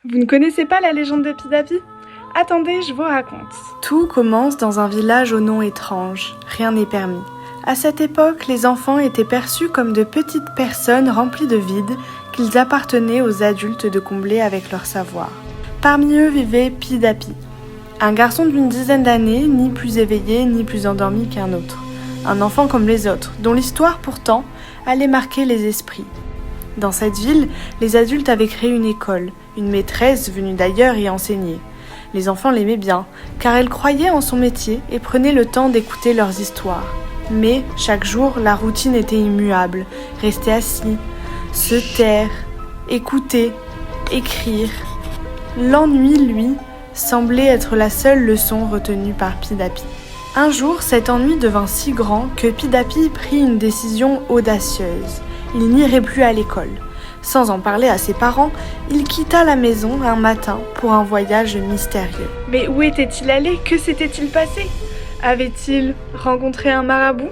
Vous ne connaissez pas la légende de Pidapi? Attendez, je vous raconte. Tout commence dans un village au nom étrange. Rien n'est permis. À cette époque, les enfants étaient perçus comme de petites personnes remplies de vide qu'ils appartenaient aux adultes de combler avec leur savoir. Parmi eux vivait Pidapi, un garçon d'une dizaine d'années, ni plus éveillé ni plus endormi qu'un autre. Un enfant comme les autres, dont l'histoire pourtant allait marquer les esprits. Dans cette ville, les adultes avaient créé une école, une maîtresse venue d'ailleurs y enseigner. Les enfants l'aimaient bien, car elle croyait en son métier et prenait le temps d'écouter leurs histoires. Mais, chaque jour, la routine était immuable. Rester assis, se taire, écouter, écrire. L'ennui, lui, semblait être la seule leçon retenue par Pidapi. Un jour, cet ennui devint si grand que Pidapi prit une décision audacieuse. Il n'irait plus à l'école. Sans en parler à ses parents, il quitta la maison un matin pour un voyage mystérieux. Mais où était-il allé? Que s'était-il passé? Avait-il rencontré un marabout?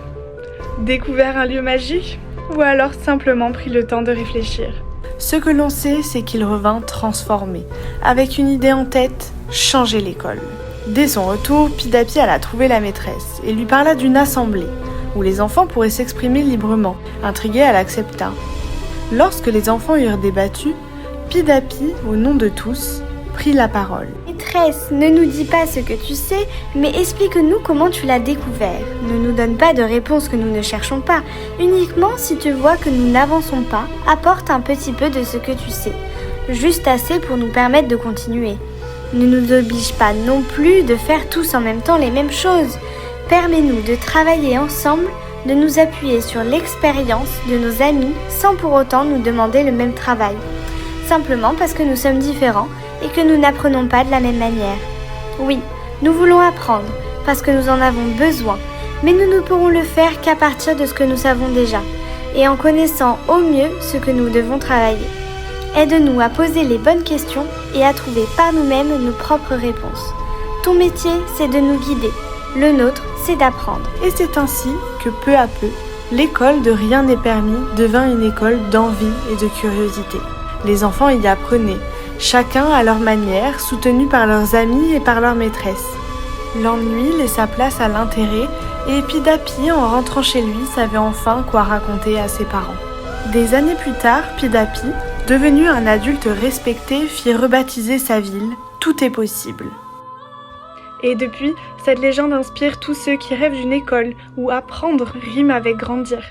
Découvert un lieu magique? Ou alors simplement pris le temps de réfléchir? Ce que l'on sait, c'est qu'il revint transformé, avec une idée en tête, changer l'école. Dès son retour, Pidapi alla trouver la maîtresse et lui parla d'une assemblée, où les enfants pourraient s'exprimer librement. Intriguée, elle accepta. Lorsque les enfants eurent débattu, Pidapi, au nom de tous, prit la parole. Maîtresse, ne nous dis pas ce que tu sais, mais explique-nous comment tu l'as découvert. Ne nous donne pas de réponse que nous ne cherchons pas. Uniquement, si tu vois que nous n'avançons pas, apporte un petit peu de ce que tu sais. Juste assez pour nous permettre de continuer. Ne nous oblige pas non plus de faire tous en même temps les mêmes choses. Permets-nous de travailler ensemble, de nous appuyer sur l'expérience de nos amis sans pour autant nous demander le même travail. Simplement parce que nous sommes différents et que nous n'apprenons pas de la même manière. Oui, nous voulons apprendre parce que nous en avons besoin, mais nous ne pourrons le faire qu'à partir de ce que nous savons déjà et en connaissant au mieux ce que nous devons travailler. Aide-nous à poser les bonnes questions et à trouver par nous-mêmes nos propres réponses. Ton métier, c'est de nous guider. Le nôtre, c'est d'apprendre. Et c'est ainsi que peu à peu, l'école de Rien n'est permis devint une école d'envie et de curiosité. Les enfants y apprenaient, chacun à leur manière, soutenus par leurs amis et par leur maîtresse. L'ennui laissa place à l'intérêt et Pidapi, en rentrant chez lui, savait enfin quoi raconter à ses parents. Des années plus tard, Pidapi, devenu un adulte respecté, fit rebaptiser sa ville « Tout est possible ». Et depuis, cette légende inspire tous ceux qui rêvent d'une école où apprendre rime avec grandir.